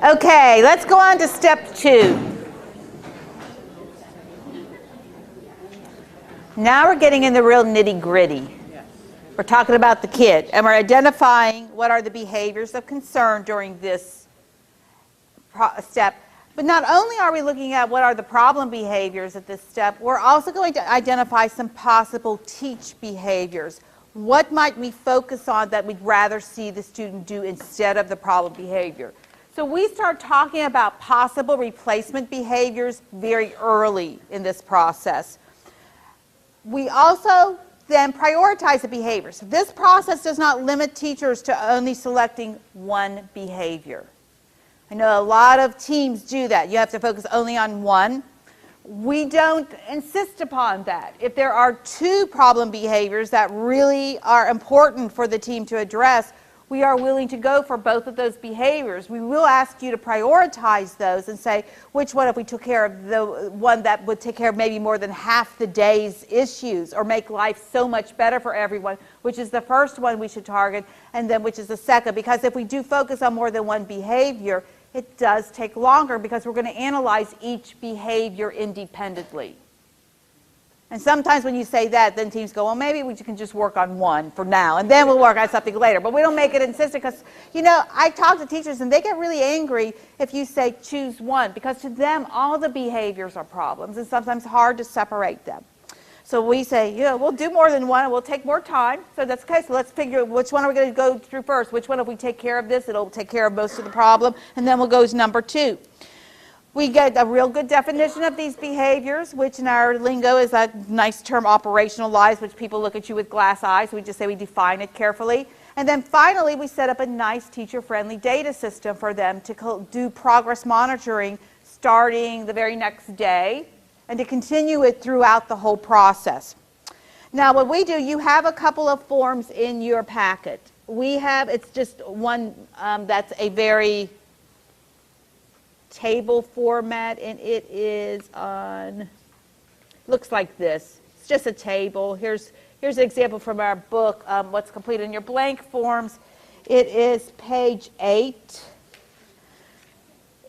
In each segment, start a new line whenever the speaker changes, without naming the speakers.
Okay, let's go on to step 2. Now we're getting in the real nitty-gritty. We're talking about the kid, and we're identifying what are the behaviors of concern during this step. But not only are we looking at what are the problem behaviors at this step, we're also going to identify some possible teach behaviors. What might we focus on that we'd rather see the student do instead of the problem behavior? So we start talking about possible replacement behaviors very early in this process. We also then prioritize the behaviors. This process does not limit teachers to only selecting one behavior. I know a lot of teams do that. You have to focus only on one. We don't insist upon that. If there are 2 problem behaviors that really are important for the team to address, we are willing to go for both of those behaviors. We will ask you to prioritize those and say, which one, if we took care of the one that would take care of maybe more than half the day's issues or make life so much better for everyone, which is the first one we should target, and then which is the second. Because if we do focus on more than one behavior, it does take longer because we're going to analyze each behavior independently. And sometimes when you say that, then teams go, well, maybe we can just work on one for now, and then we'll work on something later. But we don't make it insistent because, you know, I talk to teachers, and they get really angry if you say choose one, because to them, all the behaviors are problems, and sometimes hard to separate them. So we say, you know, we'll do more than one, and we'll take more time. So that's okay. So let's figure which one are we going to go through first. Which one, if we take care of this, it'll take care of most of the problem, and then we'll go to number 2. We get a real good definition of these behaviors, which in our lingo is a nice term, operationalized, which people look at you with glass eyes. We just say we define it carefully. And then finally, we set up a nice teacher-friendly data system for them to do progress monitoring starting the very next day and to continue it throughout the whole process. Now, what we do, you have a couple of forms in your packet. We have, it's just one that's a very table format, and it is on, looks like this. It's just a table. Here's an example from our book, What's Complete in Your Blank Forms. It is page 8.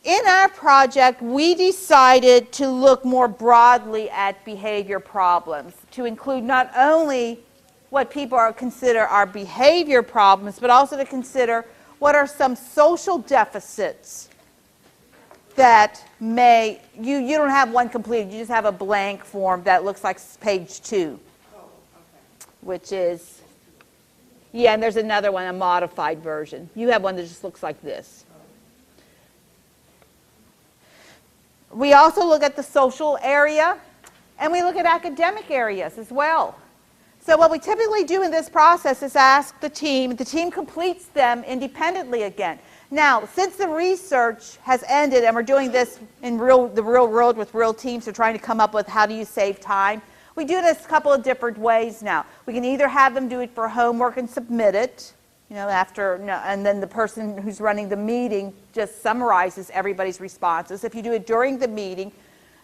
In our project, we decided to look more broadly at behavior problems, to include not only what people consider our behavior problems, but also to consider what are some social deficits that may, you don't have one completed, you just have a blank form that looks like page 2. Oh, okay. Which is, yeah, and there's another one, a modified version. You have one that just looks like this. We also look at the social area, and we look at academic areas as well. So what we typically do in this process is ask the team completes them independently again. Now, since the research has ended and we're doing this in the real world with real teams, so trying to come up with how do you save time, we do this a couple of different ways now. We can either have them do it for homework and submit it, you know, and then the person who's running the meeting just summarizes everybody's responses. If you do it during the meeting,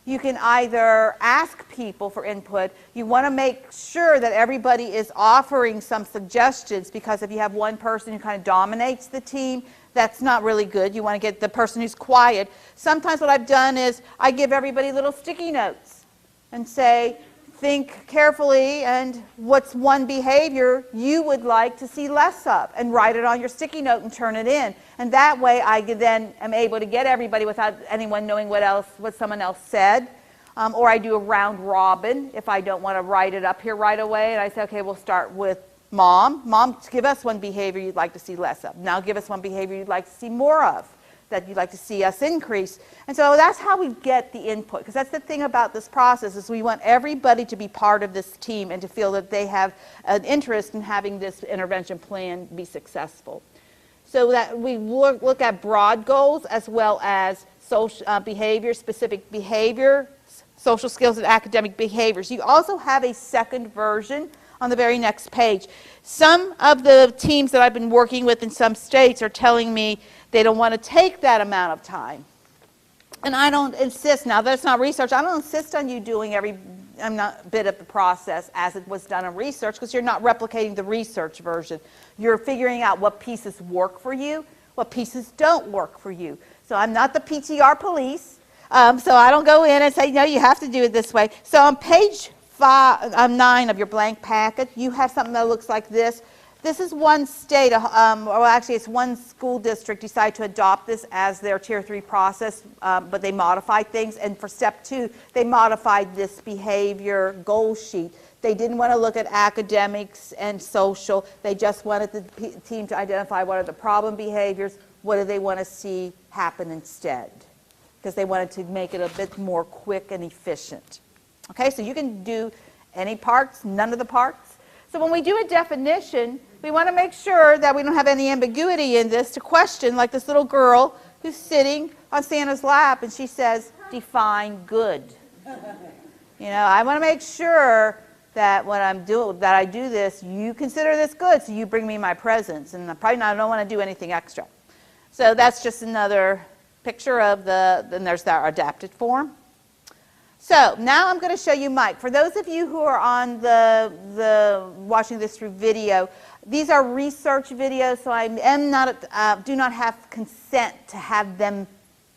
you can either ask people for input. You want to make sure that everybody is offering some suggestions, because if you have one person who kind of dominates the team, that's not really good. You want to get the person who's quiet. Sometimes what I've done is I give everybody little sticky notes and say, think carefully, and what's one behavior you would like to see less of, and write it on your sticky note and turn it in. And that way I then am able to get everybody without anyone knowing what someone else said. Or I do a round robin if I don't want to write it up here right away. And I say, okay, we'll start with Mom. Mom, give us one behavior you'd like to see less of. Now give us one behavior you'd like to see more of, that you'd like to see us increase. And so that's how we get the input, because that's the thing about this process, is we want everybody to be part of this team and to feel that they have an interest in having this intervention plan be successful. So that we look at broad goals as well as social behavior, specific behavior, social skills, and academic behaviors. You also have a second version on the very next page. Some of the teams that I've been working with in some states are telling me they don't want to take that amount of time. And I don't insist, now that's not research, I don't insist on you doing every bit of the process as it was done in research, because you're not replicating the research version. You're figuring out what pieces work for you, what pieces don't work for you. So I'm not the PTR police. So I don't go in and say, no, you have to do it this way. So on page 9 of your blank packet, you have something that looks like this. This is one state, or actually it's one school district decided to adopt this as their Tier 3 process, but they modified things. And for step 2, they modified this behavior goal sheet. They didn't want to look at academics and social. They just wanted the team to identify what are the problem behaviors, what do they want to see happen instead, because they wanted to make it a bit more quick and efficient. Okay, so you can do any parts, none of the parts. So when we do a definition, we want to make sure that we don't have any ambiguity in this to question, like this little girl who's sitting on Santa's lap and she says, define good. You know, I want to make sure that when I do this, you consider this good, so you bring me my presents, and I don't want to do anything extra. So that's just another picture of then there's our adapted form. So now I'm going to show you Mike. For those of you who are on watching this through video, these are research videos, so I do not have consent to have the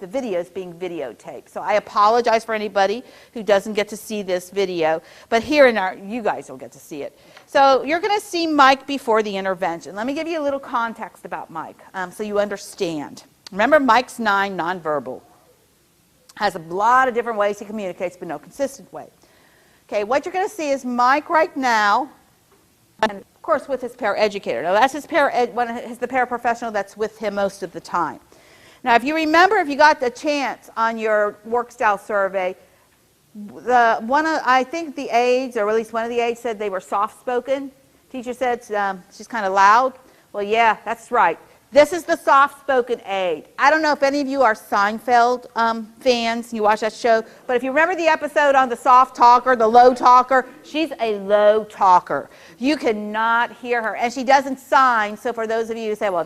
videos being videotaped. So I apologize for anybody who doesn't get to see this video, but here you guys will get to see it. So you're going to see Mike before the intervention. Let me give you a little context about Mike so you understand. Remember, Mike's 9, nonverbal. Has a lot of different ways he communicates, but no consistent way. Okay, what you're going to see is Mike right now, and of course with his paraeducator. Now that's the paraprofessional that's with him most of the time. Now if you remember, if you got the chance on your work style survey, I think the aides, or at least one of the aides, said they were soft-spoken. Teacher said she's kind of loud. Well, yeah, that's right. This is the soft-spoken aide. I don't know if any of you are Seinfeld fans. You watch that show. But if you remember the episode on the soft talker, the low talker, she's a low talker. You cannot hear her. And she doesn't sign. So for those of you who say, well,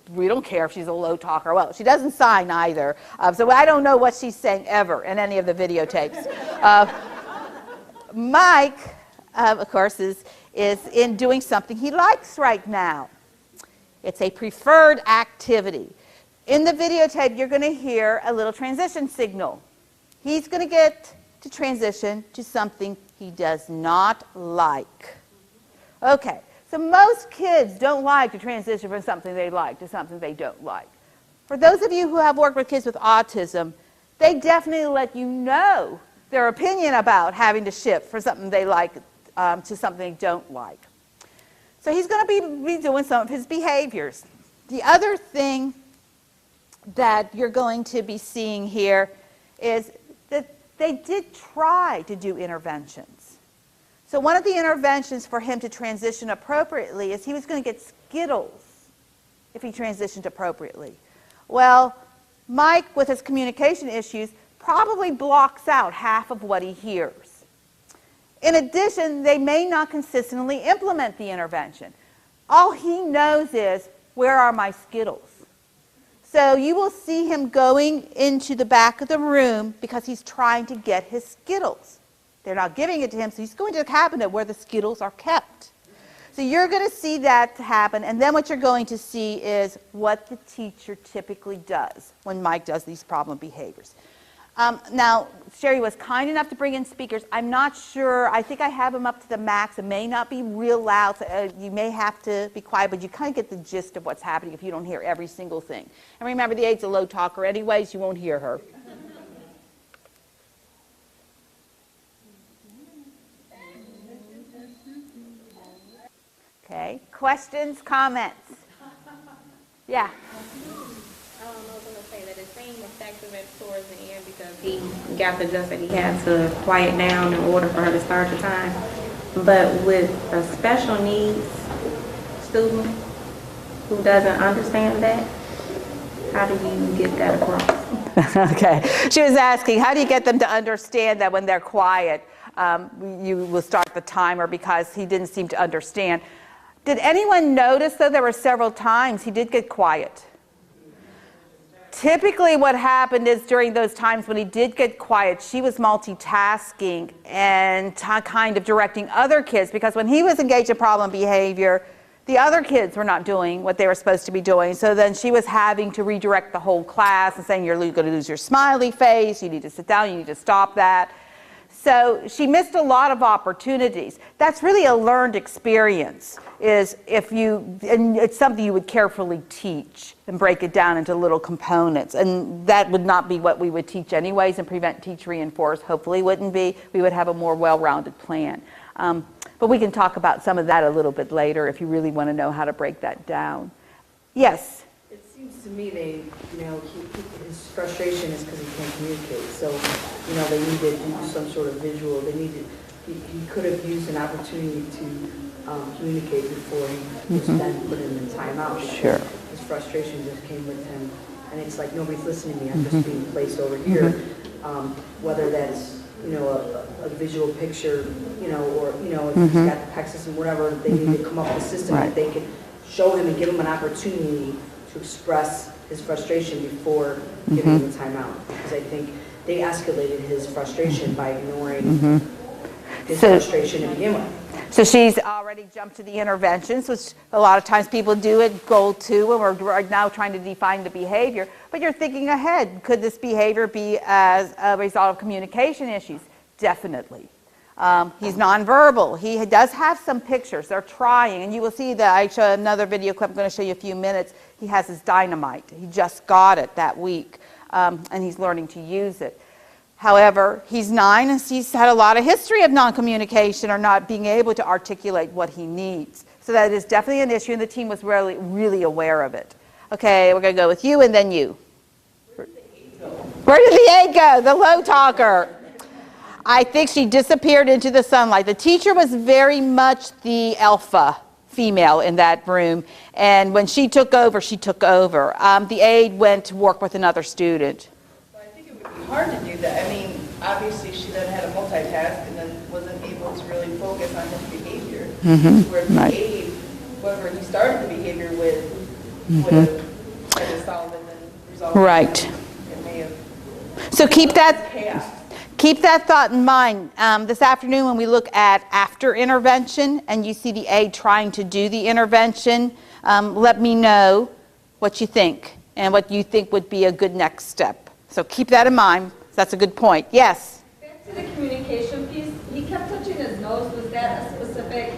we don't care if she's a low talker. Well, she doesn't sign either. So I don't know what she's saying ever in any of the videotapes. Mike, of course, is in doing something he likes right now. It's a preferred activity. In the videotape, you're going to hear a little transition signal. He's going to get to transition to something he does not like. Okay, so most kids don't like to transition from something they like to something they don't like. For those of you who have worked with kids with autism, they definitely let you know their opinion about having to shift from something they like to something they don't like. So he's going to be doing some of his behaviors. The other thing that you're going to be seeing here is that they did try to do interventions. So one of the interventions for him to transition appropriately is he was going to get Skittles if he transitioned appropriately. Well, Mike, with his communication issues, probably blocks out half of what he hears. In addition, they may not consistently implement the intervention. All he knows is, where are my Skittles? So you will see him going into the back of the room because he's trying to get his Skittles. They're not giving it to him, so he's going to the cabinet where the Skittles are kept. So you're going to see that happen, and then what you're going to see is what the teacher typically does when Mike does these problem behaviors. Now, Sherry was kind enough to bring in speakers. I'm not sure. I think I have them up to the max. It may not be real loud, so you may have to be quiet, but you kind of get the gist of what's happening if you don't hear every single thing. And remember, the aide's a low talker anyways. You won't hear her. Okay. Questions, comments? Yeah.
I was going to say that it seemed effective towards the end because he got the adjust that he had to quiet down in order for her to start the time. But with a special needs student who doesn't understand that, how do you get that across?
Okay. She was asking, how do you get them to understand that when they're quiet, you will start the timer, because he didn't seem to understand. Did anyone notice, though, there were several times he did get quiet? Typically what happened is during those times when he did get quiet, she was multitasking and kind of directing other kids, because when he was engaged in problem behavior, the other kids were not doing what they were supposed to be doing. So then she was having to redirect the whole class and saying, you're going to lose your smiley face, you need to sit down, you need to stop that. So she missed a lot of opportunities. That's really a learned experience, is if you, and it's something you would carefully teach and break it down into little components. And that would not be what we would teach anyways, and prevent, teach, reinforce hopefully wouldn't be. We would have a more well-rounded plan. But we can talk about some of that a little bit later if you really want to know how to break that down. Yes?
It seems to me his frustration is because he can't communicate. So, they need to do some sort of visual. He could have used an opportunity to communicate before he was then put in the timeout.
Sure.
His frustration just came with him. And it's like, nobody's listening to me. I'm just being placed over here. Whether that's, a visual picture, or, if he's got the PEC system, whatever, they need to come up with a system that they can show him and give him an opportunity to express his frustration before giving him a timeout. Because I think they escalated his frustration by ignoring his frustration to begin with.
So she's already jumped to the interventions, which a lot of times people do at goal 2, and we're now trying to define the behavior. But you're thinking ahead. Could this behavior be as a result of communication issues? Definitely. He's nonverbal. He does have some pictures. They're trying, and you will see that I show another video clip. I'm going to show you a few minutes. He has his dynamite. He just got it that week, and he's learning to use it. However, he's 9 and he's had a lot of history of non-communication or not being able to articulate what he needs. So that is definitely an issue, and the team was really, really aware of it. Okay, we're going to go with you and then you. Where did the aide go? Where did the aide go? The low talker. I think she disappeared into the sunlight. The teacher was very much the alpha female in that room, and when she took over, she took over. The aide went to work with another student.
Hard to do that. I mean, obviously she then had a multitask and then wasn't able to really focus on his behavior. Where the aide, whoever he started the behavior with, would have tried to solve it and resolve it.
Right.
It may have.
So keep that.
Chaos.
Keep that thought in mind. This afternoon when we look at after intervention and you see the aide trying to do the intervention, let me know what you think and what you think would be a good next step. So keep that in mind. That's a good point. Yes?
Back to the communication piece, he kept touching his nose. Was that a specific?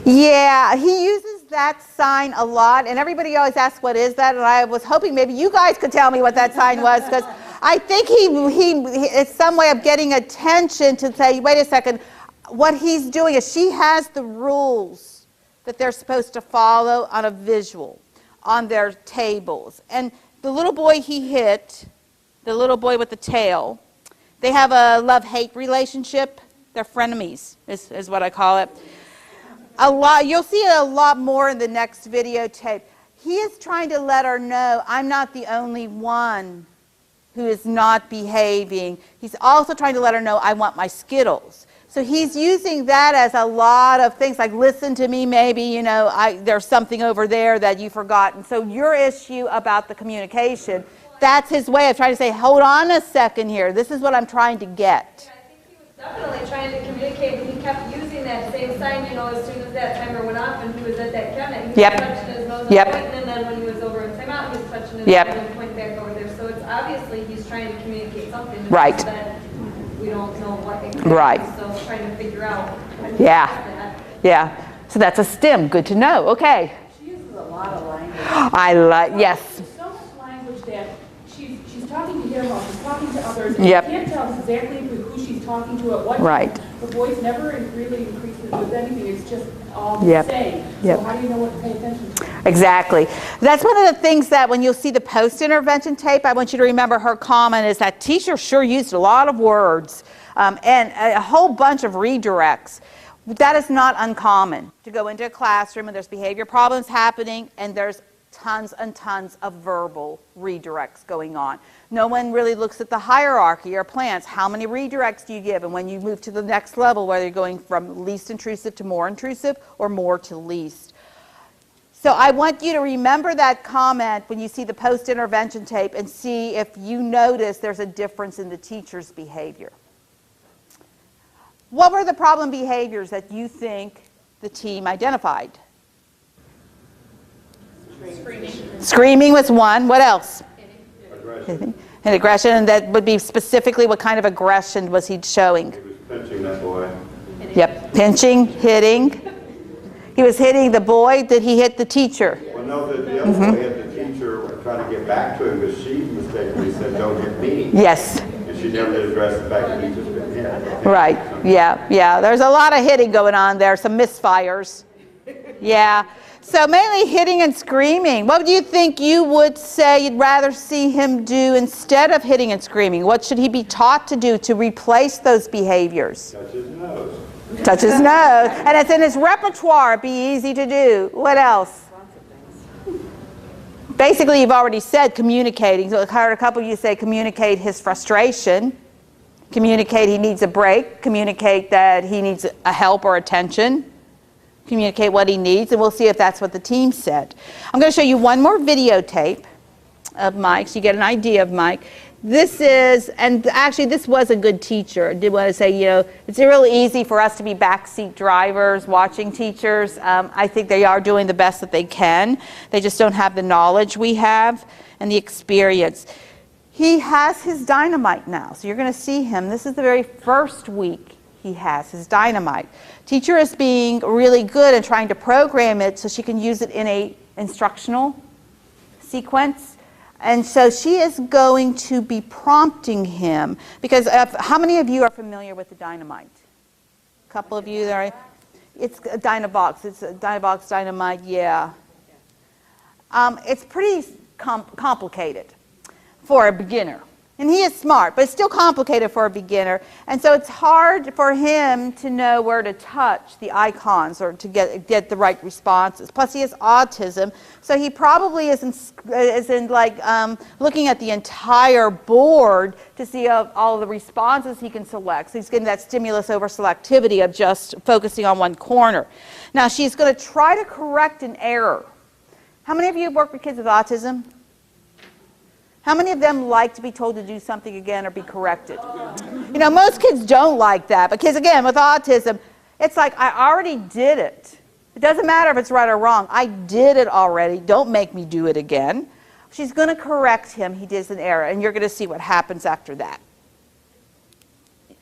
Yeah, he uses that sign a lot, and everybody always asks what is that, and I was hoping maybe you guys could tell me what that sign was, because I think it's some way of getting attention to say, wait a second, what he's doing is she has the rules that they're supposed to follow on a visual, on their tables. And the little boy he hit, the little boy with the tail, they have a love-hate relationship. They're frenemies, is what I call it. You'll see a lot more in the next videotape. He is trying to let her know, I'm not the only one who is not behaving. He's also trying to let her know, I want my Skittles. So he's using that as a lot of things, like listen to me, maybe, there's something over there that you've forgotten. So your issue about the communication, that's his way of trying to say, hold on a second here. This is what I'm trying to get.
Yeah, I think he was definitely trying to communicate, but he kept using that same sign, as soon as that timer went off and he was at that cabinet. He was touching his nose and pointing, and then when he was over in timeout, he was touching his nose and pointing back over there. So it's obviously he's trying to communicate something.
Right.
That we don't know what exactly.
Right.
So trying to figure out.
Yeah. Yeah. So that's a stim. Good to know. Okay.
She uses a lot of language.
Yes.
So much language that she's talking to him while she's talking to others. And
Yep.
You can't tell exactly who she's talking to at what
Right.
time. Her voice never really increases with anything. It's just all
Yep.
the same.
Yep.
So how do you know what to pay attention to?
Exactly. That's one of the things that when you'll see the post-intervention tape, I want you to remember her comment is that teacher sure used a lot of words and a whole bunch of redirects. That is not uncommon to go into a classroom and there's behavior problems happening and there's tons and tons of verbal redirects going on. No one really looks at the hierarchy or plans. How many redirects do you give? And when you move to the next level, whether you're going from least intrusive to more intrusive or more to least. So I want you to remember that comment when you see the post-intervention tape and see if you notice there's a difference in the teacher's behavior. What were the problem behaviors that you think the team identified? Screaming was one. What else?
Aggression.
And aggression, and that would be specifically what kind of aggression was he showing?
He was pinching that boy.
Yep, pinching, hitting. He was hitting the boy. Did he hit the teacher?
Well, no, the other boy hit the teacher trying to get back to him, because she mistakenly said, "Don't hit me."
Yes.
And she never did address the fact that he just been hit.
Right, yeah. There's a lot of hitting going on there, some misfires. Yeah. So mainly hitting and screaming. What do you think you would say you'd rather see him do instead of hitting and screaming? What should he be taught to do to replace those behaviors?
Touch his nose.
Touch his nose. And it's in his repertoire. It'd be easy to do. What else? Basically, you've already said communicating. So I heard a couple of you say communicate his frustration. Communicate he needs a break. Communicate that he needs a help or attention. Communicate what he needs, and we'll see if that's what the team said. I'm going to show you one more videotape of Mike, so you get an idea of Mike. This is, and actually this was a good teacher. I did want to say, you know, it's really easy for us to be backseat drivers watching teachers. I think they are doing the best that they can. They just don't have the knowledge we have and the experience. He has his dynamite now, so you're going to see him. This is the very first week he has his dynamite. Teacher is being really good and trying to program it so she can use it in a instructional sequence. And so she is going to be prompting him, because how many of you are familiar with the dynamite? A couple of you there. It's a Dynavox. It's a Dynavox dynamite, yeah. It's pretty complicated for a beginner. And he is smart, but it's still complicated for a beginner. And so it's hard for him to know where to touch the icons or to get the right responses. Plus, he has autism, so he probably isn't like looking at the entire board to see all of the responses he can select. So he's getting that stimulus over selectivity of just focusing on one corner. Now, she's going to try to correct an error. How many of you have worked with kids with autism? How many of them like to be told to do something again or be corrected? You know, most kids don't like that, because again, with autism, it's like, I already did it. It doesn't matter if it's right or wrong. I did it already. Don't make me do it again. She's going to correct him. He did an error, and you're going to see what happens after that.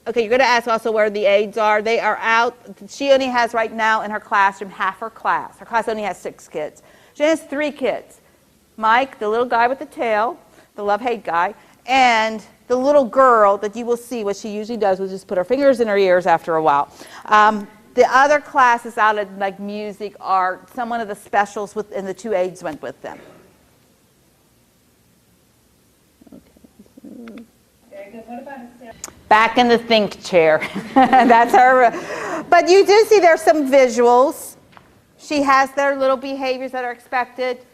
Okay, you're going to ask also where the aides are. They are out. She only has right now in her classroom half her class. Her class only has 6 kids. She has 3 kids. Mike, the little guy with the tail, the love-hate guy, and the little girl that you will see what she usually does was just put her fingers in her ears after a while. The other classes out at like music, art, some one of the specials and the 2 aides went with them. Back in the think chair. That's her. But you do see there's some visuals. She has their little behaviors that are expected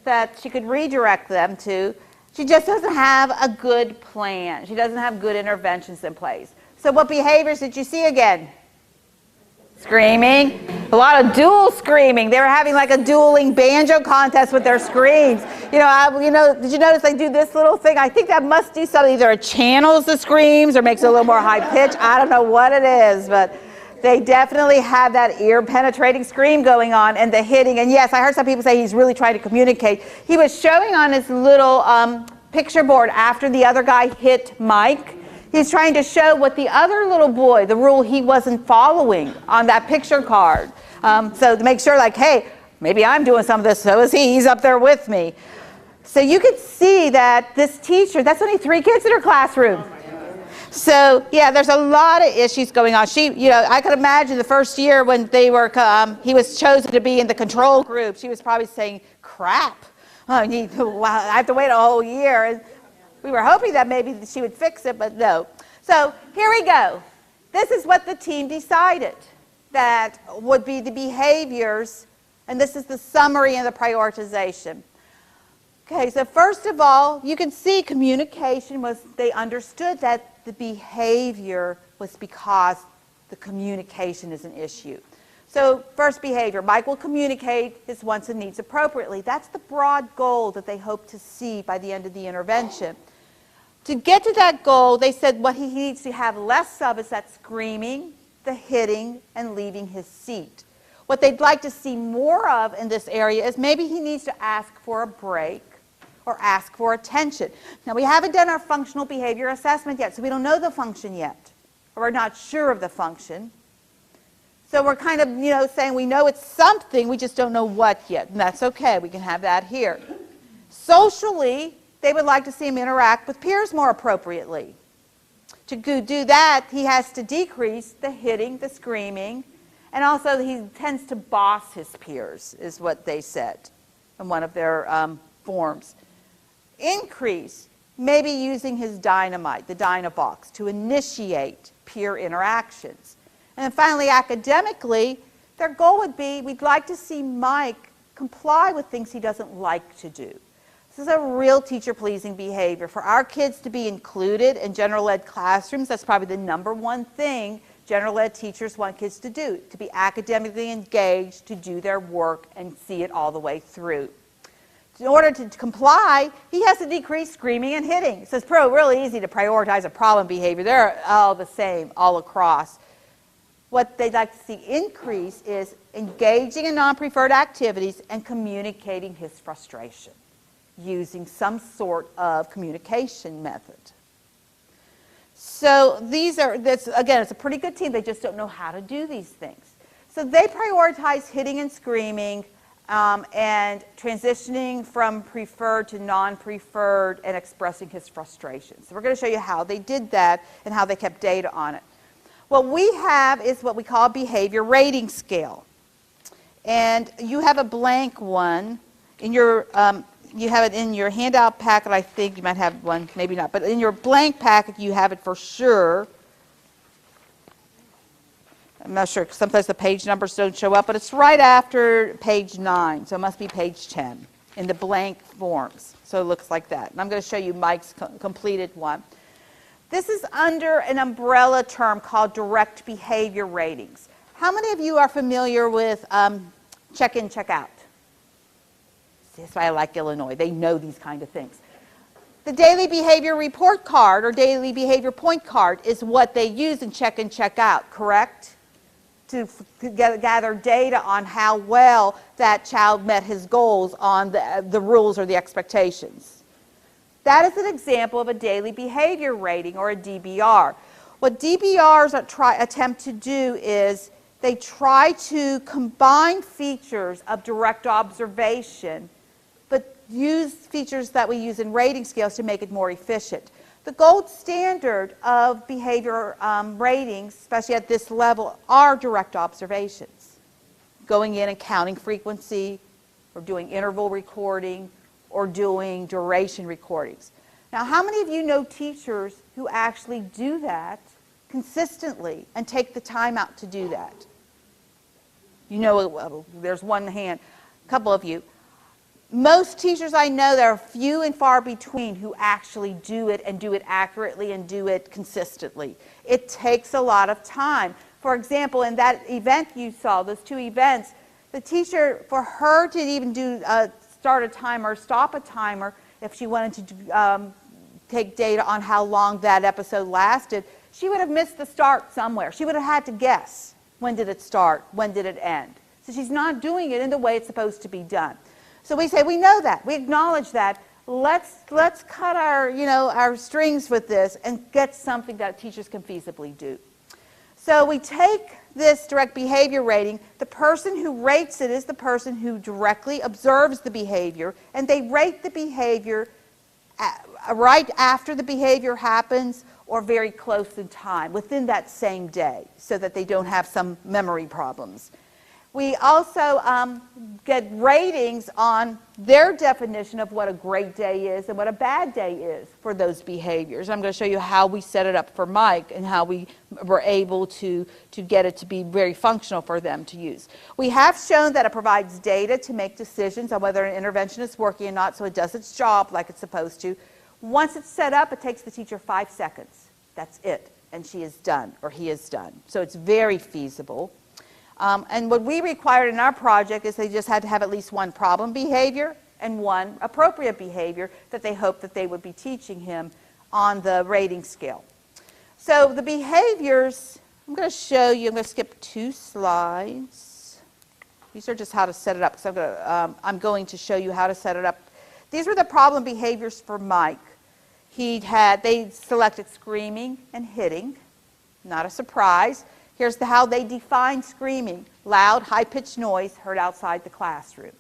that she could redirect them to. She just doesn't have a good plan. She doesn't have good interventions in place. So what behaviors did you see again? Screaming. A lot of dual screaming. They were having like a dueling banjo contest with their screams. You know, did you notice they do this little thing? I think that must do something. Either it channels the screams or makes it a little more high pitch. I don't know what it is, but they definitely have that ear-penetrating scream going on and the hitting. And yes, I heard some people say he's really trying to communicate. He was showing on his little picture board after the other guy hit Mike. He's trying to show what the other little boy, the rule he wasn't following on that picture card. So to make sure, like, hey, maybe I'm doing some of this, so is he. He's up there with me. So you could see that this teacher, that's only 3 kids in her classroom. So, yeah, there's a lot of issues going on. I could imagine the first year when he was chosen to be in the control group, she was probably saying, crap, I have to wait a whole year. And we were hoping that maybe she would fix it, but no. So here we go. This is what the team decided that would be the behaviors, and this is the summary and the prioritization. Okay, so first of all, you can see communication was, they understood that the behavior was because the communication is an issue. So first behavior, Mike will communicate his wants and needs appropriately. That's the broad goal that they hope to see by the end of the intervention. To get to that goal, they said what he needs to have less of is that screaming, the hitting, and leaving his seat. What they'd like to see more of in this area is maybe he needs to ask for a break or ask for attention. Now, we haven't done our functional behavior assessment yet, so we don't know the function yet, or we're not sure of the function. So we're kind of, saying we know it's something, we just don't know what yet, and that's okay. We can have that here. Socially, they would like to see him interact with peers more appropriately. To do that, he has to decrease the hitting, the screaming, and also he tends to boss his peers, is what they said in one of their forms. Increase, maybe using his dynamite, the Dynabox, to initiate peer interactions. And then finally, academically, their goal would be, we'd like to see Mike comply with things he doesn't like to do. This is a real teacher-pleasing behavior. For our kids to be included in general ed classrooms, that's probably the #1 thing general ed teachers want kids to do, to be academically engaged, to do their work and see it all the way through. In order to comply, he has to decrease screaming and hitting. So it's really easy to prioritize a problem behavior. They're all the same all across. What they'd like to see increase is engaging in non-preferred activities and communicating his frustration using some sort of communication method. So again, it's a pretty good team. They just don't know how to do these things. So they prioritize hitting and screaming and transitioning from preferred to non-preferred and expressing his frustration. So we're going to show you how they did that and how they kept data on it. What we have is what we call a behavior rating scale. And you have a blank one in your, you have it in your handout packet. I think you might have one, maybe not. But in your blank packet, you have it for sure. I'm not sure, sometimes the page numbers don't show up, but it's right after page 9, so it must be page 10 in the blank forms. So it looks like that. And I'm going to show you Mike's completed one. This is under an umbrella term called direct behavior ratings. How many of you are familiar with check-in, check-out? That's why I like Illinois. They know these kind of things. The daily behavior report card or daily behavior point card is what they use in check-in, check-out, correct? To gather data on how well that child met his goals on the rules or the expectations. That is an example of a daily behavior rating, or a DBR. What DBRs attempt to do is they try to combine features of direct observation, but use features that we use in rating scales to make it more efficient. The gold standard of behavior ratings, especially at this level, are direct observations. Going in and counting frequency, or doing interval recording, or doing duration recordings. Now, how many of you know teachers who actually do that consistently and take the time out to do that? You know, there's one hand, a couple of you. Most teachers I know, there are few and far between who actually do it and do it accurately and do it consistently. It takes a lot of time. For example, in that event you saw, those 2 events, the teacher, for her to even do start a timer, stop a timer, if she wanted to take data on how long that episode lasted, she would have missed the start somewhere. She would have had to guess, when did it start, when did it end? So she's not doing it in the way it's supposed to be done. So we say, we know that, we acknowledge that, let's cut our, our strings with this and get something that teachers can feasibly do. So we take this direct behavior rating. The person who rates it is the person who directly observes the behavior, and they rate the behavior right after the behavior happens or very close in time, within that same day, so that they don't have some memory problems. We also get ratings on their definition of what a great day is and what a bad day is for those behaviors. I'm going to show you how we set it up for Mike and how we were able to get it to be very functional for them to use. We have shown that it provides data to make decisions on whether an intervention is working or not, so it does its job like it's supposed to. Once it's set up, it takes the teacher 5 seconds. That's it. And she is done, or he is done. So it's very feasible. And what we required in our project is they just had to have at least 1 problem behavior and 1 appropriate behavior that they hoped that they would be teaching him on the rating scale. So the behaviors, I'm going to show you, I'm going to skip 2 slides. These are just how to set it up. So I'm going to show you how to set it up. These were the problem behaviors for Mike. They selected screaming and hitting. Not a surprise. Here's how they define screaming. Loud, high-pitched noise heard outside the classroom.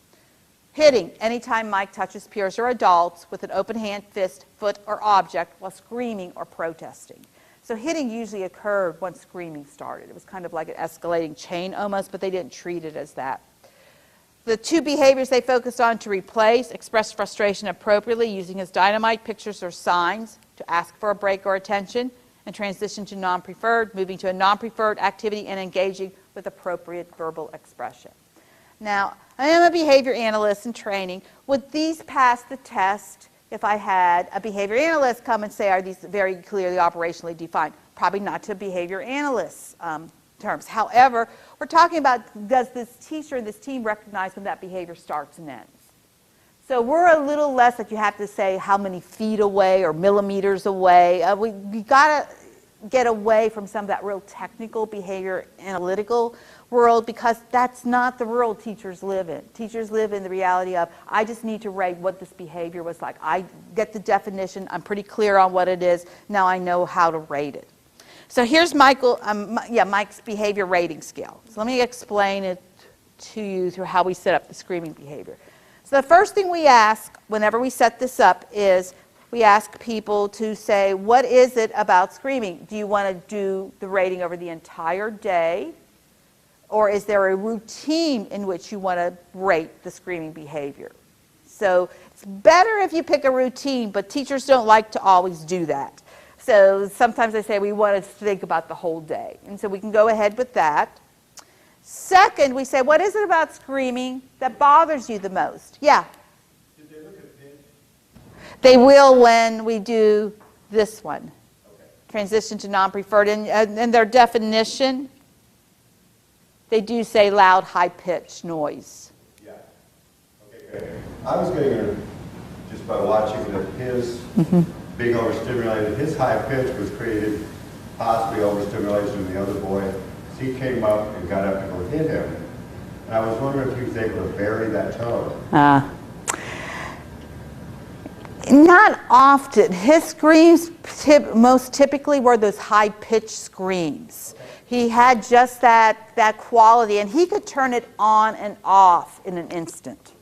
Hitting, anytime Mike touches peers or adults with an open hand, fist, foot, or object while screaming or protesting. So hitting usually occurred once screaming started. It was kind of like an escalating chain almost, but they didn't treat it as that. The two behaviors they focused on to replace: express frustration appropriately using his dynamite pictures or signs to ask for a break or attention, and transition to non-preferred, moving to a non-preferred activity and engaging with appropriate verbal expression. Now, I am a behavior analyst in training. Would these pass the test if I had a behavior analyst come and say, are these very clearly operationally defined? Probably not to behavior analysts terms. However, we're talking about, does this teacher and this team recognize when that behavior starts and ends? So we're a little less that you have to say how many feet away or millimeters away. We got to get away from some of that real technical behavior analytical world, because that's not the world teachers live in. Teachers live in the reality of, I just need to rate what this behavior was like. I get the definition. I'm pretty clear on what it is. Now I know how to rate it. So here's Mike's behavior rating scale. So let me explain it to you through how we set up the screaming behavior. So the first thing we ask whenever we set this up is we ask people to say, what is it about screaming? Do you want to do the rating over the entire day? Or is there a routine in which you want to rate the screaming behavior? So it's better if you pick a routine, but teachers don't like to always do that. So sometimes they say we want to think about the whole day. And so we can go ahead with that. Second, we say, what is it about screaming that bothers you the most? Yeah?
Did they look at pitch?
They will when we do this one. Okay. Transition to non-preferred. And their definition, they do say loud, high-pitched noise.
Yeah. Okay, good. I was getting it just by watching that his being overstimulated, his high pitch was created possibly overstimulation in the other boy. So he came up and got up to go hit him. And I was wondering if he was able to vary that tone.
Not often. His screams most typically were those high-pitched screams. He had just that quality, and he could turn it on and off in an instant.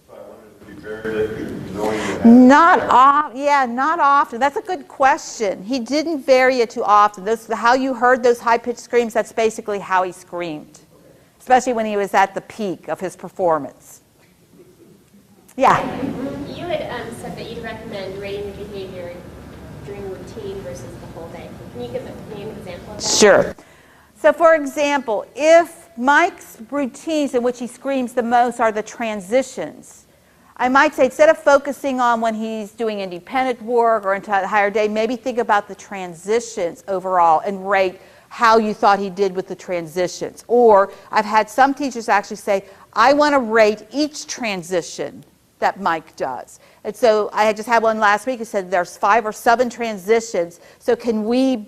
So I wondered if he varied it, knowing that.
Not often. That's a good question. He didn't vary it too often. How you heard those high-pitched screams, that's basically how he screamed, especially when he was at the peak of his performance. Yeah?
You had said that you'd recommend rating the behavior during routine versus the whole day. Can you give me an example of that?
Sure. So for example, if Mike's routines in which he screams the most are the transitions, I might say instead of focusing on when he's doing independent work or into a higher day, maybe think about the transitions overall and rate how you thought he did with the transitions. Or I've had some teachers actually say, I want to rate each transition that Mike does. And so I just had one last week who said there's 5 or 7 transitions. So can we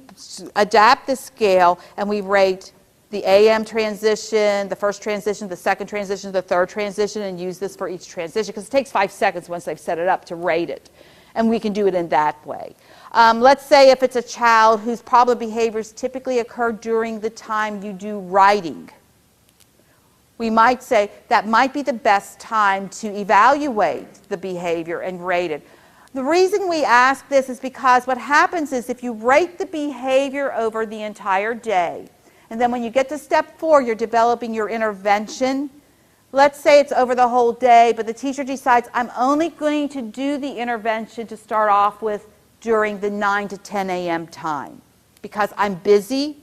adapt the scale and we rate the AM transition, the first transition, the second transition, the third transition, and use this for each transition? Because it takes 5 seconds once they've set it up to rate it. And we can do it in that way. Let's say if it's a child whose problem behaviors typically occur during the time you do writing. We might say that might be the best time to evaluate the behavior and rate it. The reason we ask this is because what happens is if you rate the behavior over the entire day, and then when you get to step 4, you're developing your intervention. Let's say it's over the whole day, but the teacher decides, I'm only going to do the intervention to start off with during the 9 to 10 a.m. time because I'm busy,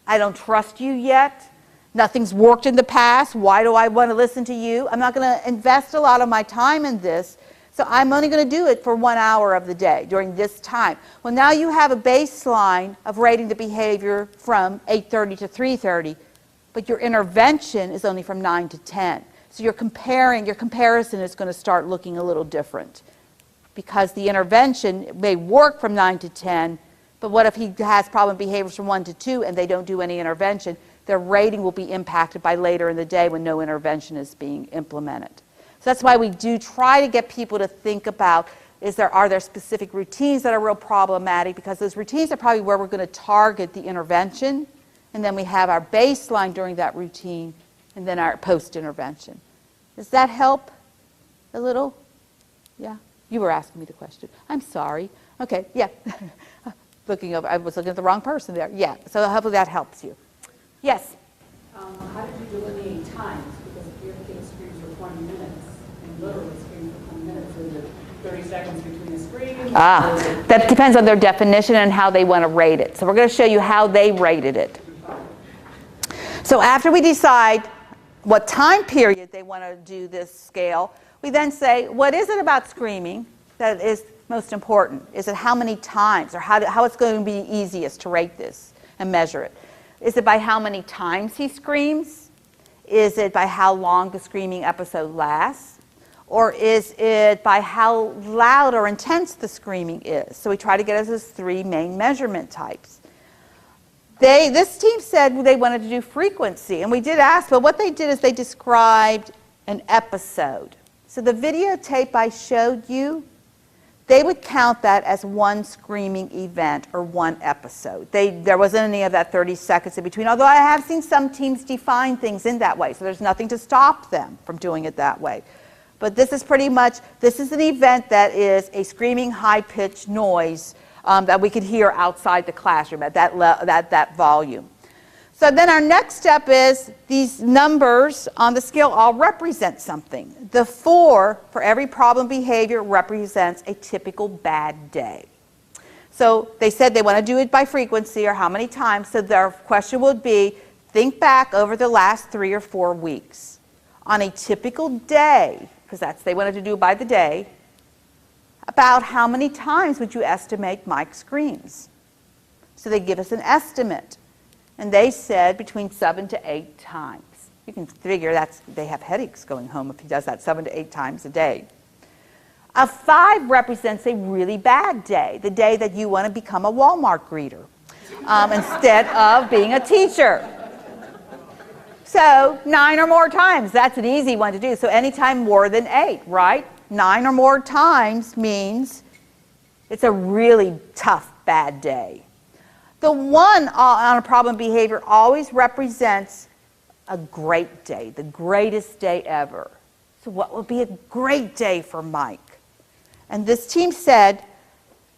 I don't trust you yet, nothing's worked in the past, why do I want to listen to you? I'm not going to invest a lot of my time in this, so I'm only going to do it for 1 hour of the day during this time. Well, now you have a baseline of rating the behavior from 8:30 to 3:30, but your intervention is only from 9 to 10. So your comparison is going to start looking a little different because the intervention may work from 9 to 10, but what if he has problem behaviors from 1 to 2 and they don't do any intervention? their rating will be impacted by later in the day when no intervention is being implemented. So that's why we do try to get people to think about, are there specific routines that are real problematic, because those routines are probably where we're going to target the intervention, and then we have our baseline during that routine, and then our post-intervention. Does that help a little? Yeah? You were asking me the question. I'm sorry. Okay, yeah. I was looking at the wrong person there. Yeah, so hopefully that helps you. Yes?
How did you delineate times? Because if your kid screams for 20 minutes, and literally screams for 20 minutes, is it 30 seconds between the screams?
That depends on their definition and how they want to rate it. So we're going to show you how they rated it. So after we decide what time period they want to do this scale, we then say, what is it about screaming that is most important? Is it how many times, or how it's going to be easiest to rate this and measure it? Is it by how many times he screams? Is it by how long the screaming episode lasts? Or is it by how loud or intense the screaming is? So we try to get us those three main measurement types. This team said they wanted to do frequency, and we did ask, but what they did is they described an episode. So the videotape I showed you, they would count that as one screaming event or one episode. There wasn't any of that 30 seconds in between, although I have seen some teams define things in that way, so there's nothing to stop them from doing it that way. But this is pretty much, this is an event that is a screaming high-pitched noise that we could hear outside the classroom at that volume. So then our next step is these numbers on the scale all represent something. The 4 for every problem behavior represents a typical bad day. So they said they want to do it by frequency or how many times. So their question would be, think back over the last 3 or 4 weeks. On a typical day, because they wanted to do it by the day, about how many times would you estimate Mike screams? So they give us an estimate. And they said between 7 to 8 times. You can figure they have headaches going home if he does that 7 to 8 times a day. A 5 represents a really bad day, the day that you want to become a Walmart greeter instead of being a teacher. So 9 or more times, that's an easy one to do. So anytime more than 8, right? 9 or more times means it's a really tough, bad day. The 1 on a problem behavior always represents a great day, the greatest day ever. So what would be a great day for Mike? And this team said,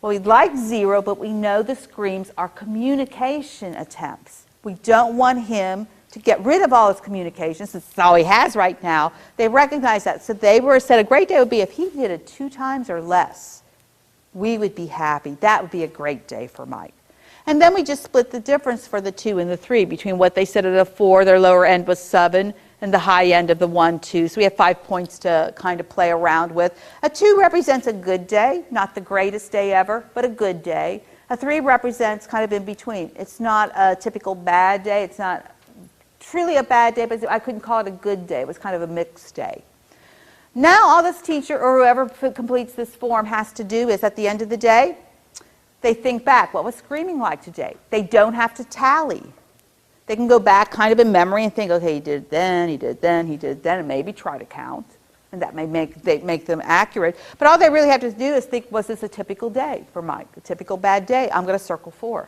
well, we'd like 0, but we know the screams are communication attempts. We don't want him to get rid of all his communications, since it's all he has right now. They recognize that. So they said a great day would be if he did it 2 times or less. We would be happy. That would be a great day for Mike. And then we just split the difference for the 2 and the 3 between what they said at a 4, their lower end was 7, and the high end of the 1, 2. So we have 5 points to kind of play around with. A 2 represents a good day, not the greatest day ever, but a good day. A 3 represents kind of in between. It's not a typical bad day. It's not truly a bad day, but I couldn't call it a good day. It was kind of a mixed day. Now all this teacher or whoever completes this form has to do is at the end of the day, they think back, what was screaming like today? They don't have to tally. They can go back kind of in memory and think, okay, he did it then, he did it then, he did it then, and maybe try to count. And that may make them accurate. But all they really have to do is think, was this a typical day for Mike? A typical bad day? I'm going to circle 4.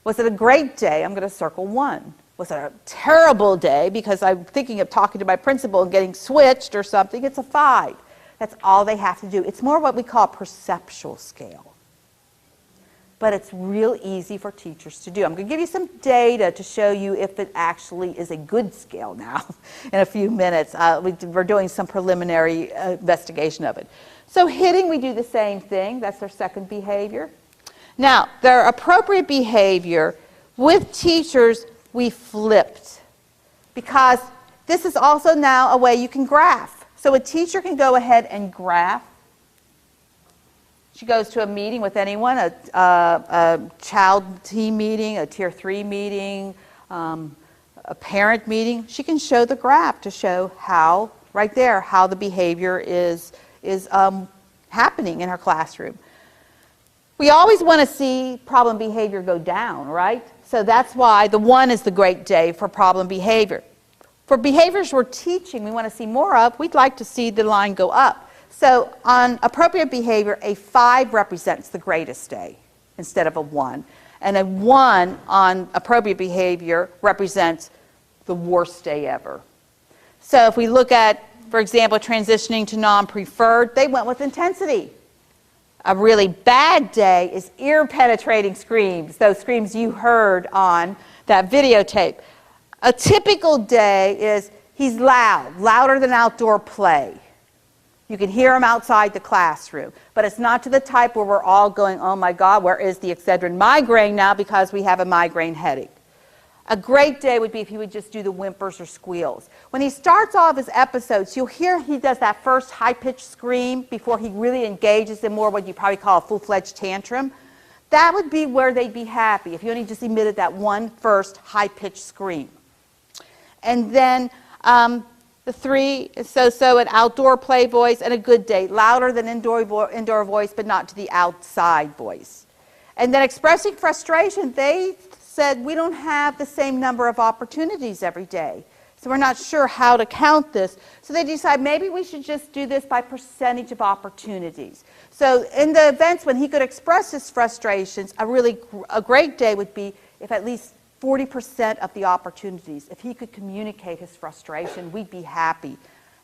Was it a great day? I'm going to circle 1. Was it a terrible day because I'm thinking of talking to my principal and getting switched or something? It's a 5. That's all they have to do. It's more what we call a perceptual scale. But it's real easy for teachers to do. I'm going to give you some data to show you if it actually is a good scale now in a few minutes. We're doing some preliminary investigation of it. So hitting, we do the same thing. That's their second behavior. Now, their appropriate behavior with teachers, we flipped. Because this is also now a way you can graph. So a teacher can go ahead and graph. She goes to a meeting with anyone, a child team meeting, a tier 3 meeting, a parent meeting. She can show the graph to show how, right there, how the behavior is happening in her classroom. We always want to see problem behavior go down, right? So that's why the 1 is the great day for problem behavior. For behaviors we're teaching, we want to see more of, we'd like to see the line go up. So on appropriate behavior, a 5 represents the greatest day instead of a 1. And a 1 on appropriate behavior represents the worst day ever. So if we look at, for example, transitioning to non-preferred, they went with intensity. A really bad day is ear-penetrating screams, those screams you heard on that videotape. A typical day is he's loud, louder than outdoor play. You can hear him outside the classroom, but it's not to the type where we're all going, oh my God, where is the Excedrin migraine now because we have a migraine headache. A great day would be if he would just do the whimpers or squeals. When he starts off his episodes, you'll hear he does that first high-pitched scream before he really engages in more what you probably call a full-fledged tantrum. That would be where they'd be happy if you only just emitted that one first high-pitched scream. And then the 3 is so-so, an outdoor play voice, and a good day, louder than indoor voice, but not to the outside voice. And then expressing frustration, they said we don't have the same number of opportunities every day. So we're not sure how to count this. So they decide maybe we should just do this by percentage of opportunities. So in the events when he could express his frustrations, a great day would be if at least 40% of the opportunities, if he could communicate his frustration, we'd be happy.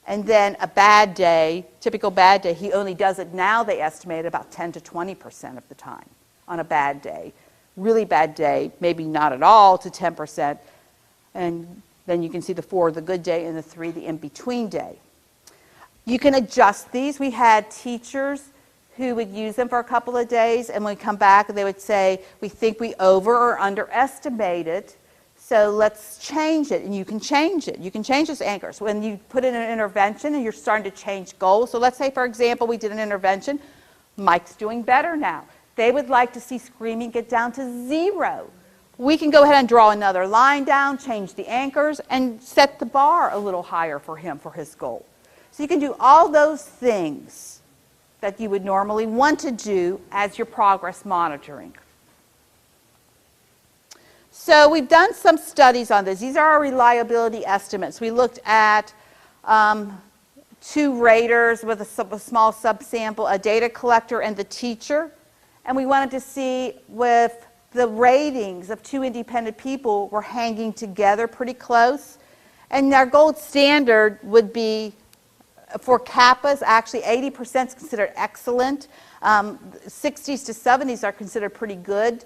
And then a bad day, typical bad day, he only does it now, they estimate, about 10 to 20% of the time on a bad day. Really bad day, maybe not at all, to 10%. And then you can see the 4, the good day, and the 3, the in-between day. You can adjust these. We had teachers who would use them for a couple of days, and when we come back, they would say, we think we over or underestimated, so let's change it. And you can change it. You can change those anchors. When you put in an intervention and you're starting to change goals, so let's say, for example, we did an intervention, Mike's doing better now. They would like to see screaming get down to 0. We can go ahead and draw another line down, change the anchors, and set the bar a little higher for him for his goal. So you can do all those things that you would normally want to do as your progress monitoring. So we've done some studies on this. These are our reliability estimates. We looked at 2 raters with a small subsample, a data collector and the teacher. And we wanted to see if the ratings of 2 independent people were hanging together pretty close. And our gold standard would be, for kappas, actually 80% is considered excellent. 60s to 70s are considered pretty good.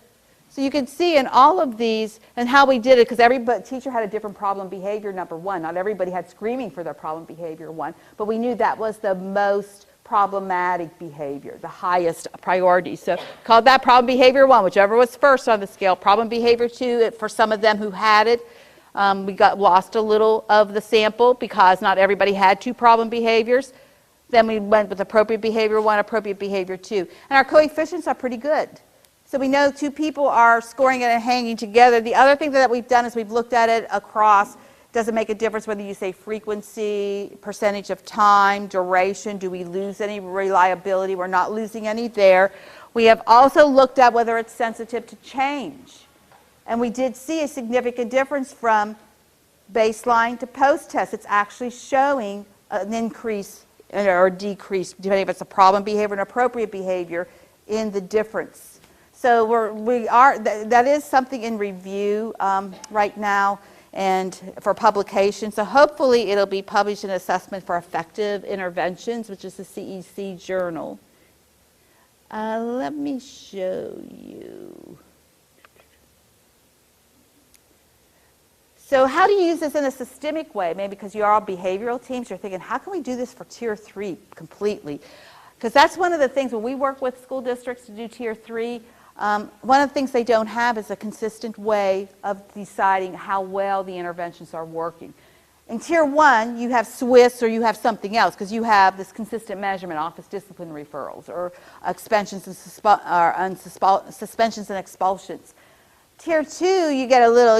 So you can see in all of these, and how we did it, because every teacher had a different problem behavior, number 1. Not everybody had screaming for their problem behavior 1, but we knew that was the most problematic behavior, the highest priority. So called that problem behavior 1, whichever was first on the scale. Problem behavior 2, for some of them who had it, we lost a little of the sample because not everybody had 2 problem behaviors. Then we went with appropriate behavior 1, appropriate behavior 2. And our coefficients are pretty good. So we know 2 people are scoring it and hanging together. The other thing that we've done is we've looked at it across. Does it make a difference whether you say frequency, percentage of time, duration? Do we lose any reliability? We're not losing any there. We have also looked at whether it's sensitive to change. And we did see a significant difference from baseline to post-test. It's actually showing an increase or a decrease, depending if it's a problem behavior and appropriate behavior, in the difference. So that is something in review right now and for publication. So hopefully it'll be published in Assessment for Effective Interventions, which is the CEC journal. Let me show you. So how do you use this in a systemic way? Maybe because you're all behavioral teams, you're thinking, how can we do this for Tier 3 completely? Because that's one of the things when we work with school districts to do Tier 3, one of the things they don't have is a consistent way of deciding how well the interventions are working. In Tier 1, you have Swiss or you have something else because you have this consistent measurement, office discipline referrals, or suspensions and expulsions. Tier 2, you get a little,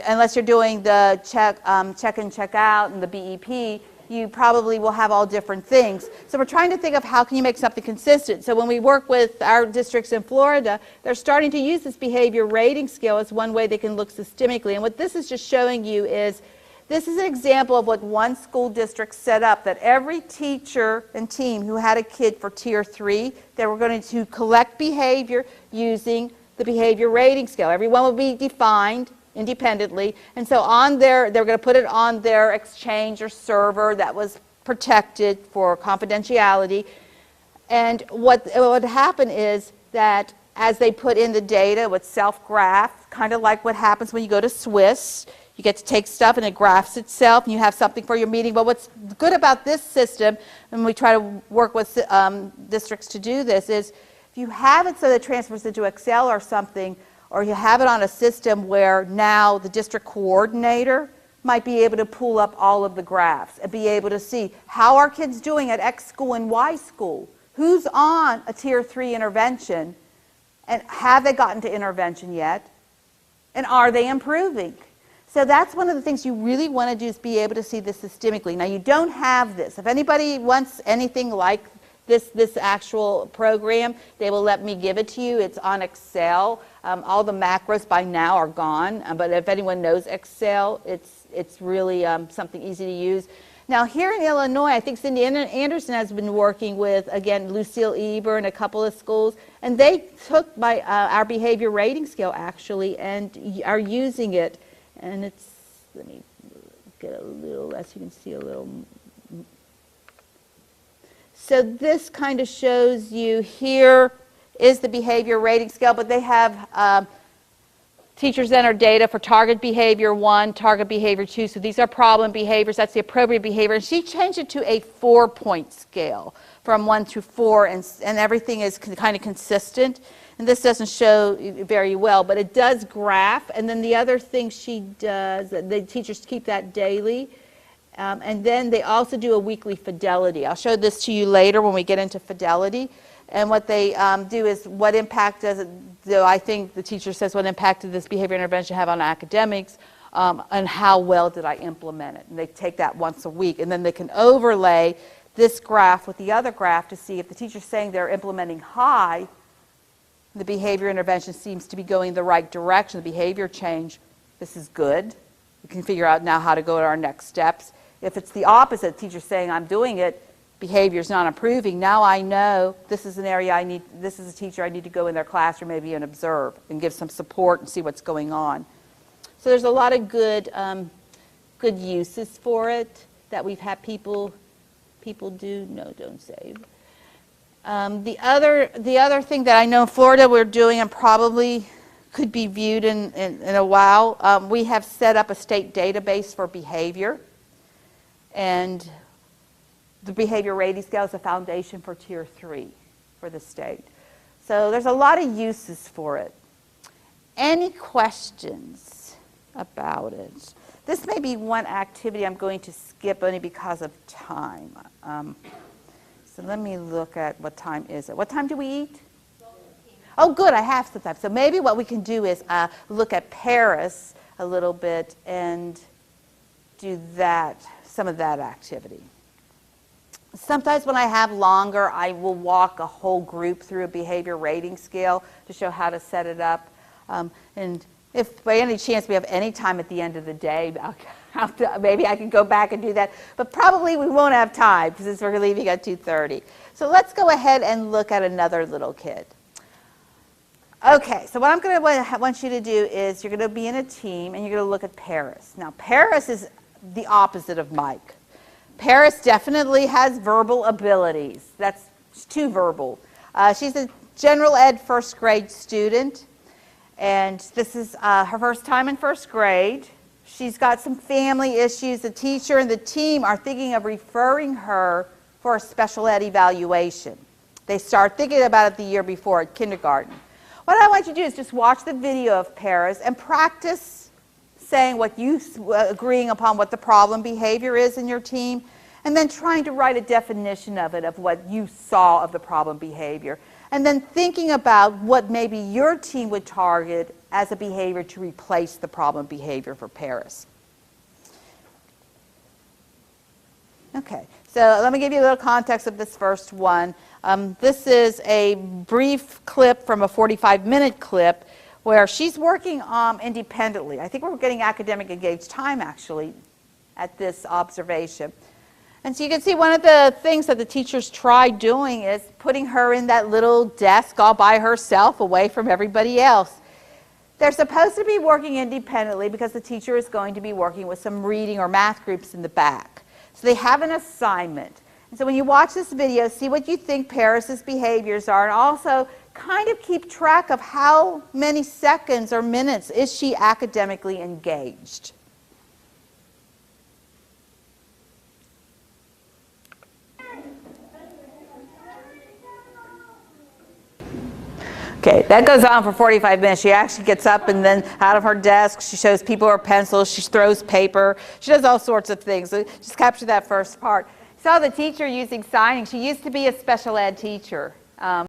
unless you're doing the check in, check out and the BEP, you probably will have all different things. So we're trying to think of how can you make something consistent. So when we work with our districts in Florida, they're starting to use this behavior rating scale as one way they can look systemically. And what this is just showing you is, this is an example of what one school district set up, that every teacher and team who had a kid for Tier 3, they were going to collect behavior using the behavior rating scale. Everyone will be defined independently, and so on there, they're going to put it on their Exchange or server that was protected for confidentiality. And what would happen is that as they put in the data, it would self-graph, kind of like what happens when you go to Swiss. You get to take stuff and it graphs itself, and you have something for your meeting. But what's good about this system, and we try to work with districts to do this, is if you have it so that it transfers into Excel or something, or you have it on a system where now the district coordinator might be able to pull up all of the graphs and be able to see how are kids doing at X school and Y school, who's on a Tier 3 intervention, and have they gotten to intervention yet, and are they improving? So that's one of the things you really want to do, is be able to see this systemically. Now, you don't have this. If anybody wants anything like this actual program, they will let me give it to you. It's on Excel. All the macros by now are gone, but if anyone knows Excel, it's really something easy to use. Now, here in Illinois, I think Cindy Anderson has been working with, again, Lucille Eber and a couple of schools, and they took our behavior rating scale, actually, and are using it. And it's, let me get a little less, you can see a little. So this kind of shows you, here is the behavior rating scale, but they have teachers enter data for target behavior 1, target behavior 2. So these are problem behaviors. That's the appropriate behavior. And she changed it to a 4-point scale from 1 through 4, and everything is kind of consistent. And this doesn't show very well, but it does graph. And then the other thing she does, the teachers keep that daily. And then they also do a weekly fidelity. I'll show this to you later when we get into fidelity. And what they do is, what impact does it, I think the teacher says, what impact did this behavior intervention have on academics, and how well did I implement it? And they take that once a week. And then they can overlay this graph with the other graph to see if the teacher's saying they're implementing high, the behavior intervention seems to be going the right direction, the behavior change, this is good. We can figure out now how to go to our next steps. If it's the opposite, the teacher's saying I'm doing it, behavior's not improving, now I know this is an area this is a teacher I need to go in their classroom maybe and observe and give some support and see what's going on. So there's a lot of good uses for it that we've had people do. No, don't save. The other thing that I know in Florida we're doing, and probably could be viewed in a while, we have set up a state database for behavior, and the behavior rating scale is a foundation for Tier 3 for the state. So there's a lot of uses for it. Any questions about it? This may be one activity I'm going to skip only because of time. So let me look at what time is it. What time do we eat? Oh, good, I have some time. So maybe what we can do is look at Paris a little bit and do that, some of that activity. Sometimes when I have longer, I will walk a whole group through a behavior rating scale to show how to set it up. And if by any chance we have any time at the end of the day, maybe I can go back and do that. But probably we won't have time since we're leaving at 2:30. So let's go ahead and look at another little kid. Okay, so what I'm going to want you to do is you're going to be in a team and you're going to look at Paris. Now, Paris is the opposite of Mike. Paris definitely has verbal abilities. That's too verbal. She's a general ed first grade student, and this is her first time in first grade. She's got some family issues. The teacher and the team are thinking of referring her for a special ed evaluation. They start thinking about it the year before at kindergarten. What I want you to do is just watch the video of Paris and practice saying what you, agreeing upon what the problem behavior is in your team, and then trying to write a definition of it, of what you saw of the problem behavior. And then thinking about what maybe your team would target as a behavior to replace the problem behavior for Paris. Okay, so let me give you a little context of this first one. This is a brief clip from a 45-minute clip where she's working independently. I think we're getting academic engaged time, actually, at this observation. And so you can see one of the things that the teachers tried doing is putting her in that little desk all by herself, away from everybody else. They're supposed to be working independently because the teacher is going to be working with some reading or math groups in the back. So they have an assignment. And so when you watch this video, see what you think Paris's behaviors are, and also kind of keep track of how many seconds or minutes is she academically engaged. Okay, that goes on for 45 minutes. She actually gets up and then out of her desk, she shows people her pencils, she throws paper, she does all sorts of things. So just capture that first part. Saw the teacher using signing. She used to be a special ed teacher.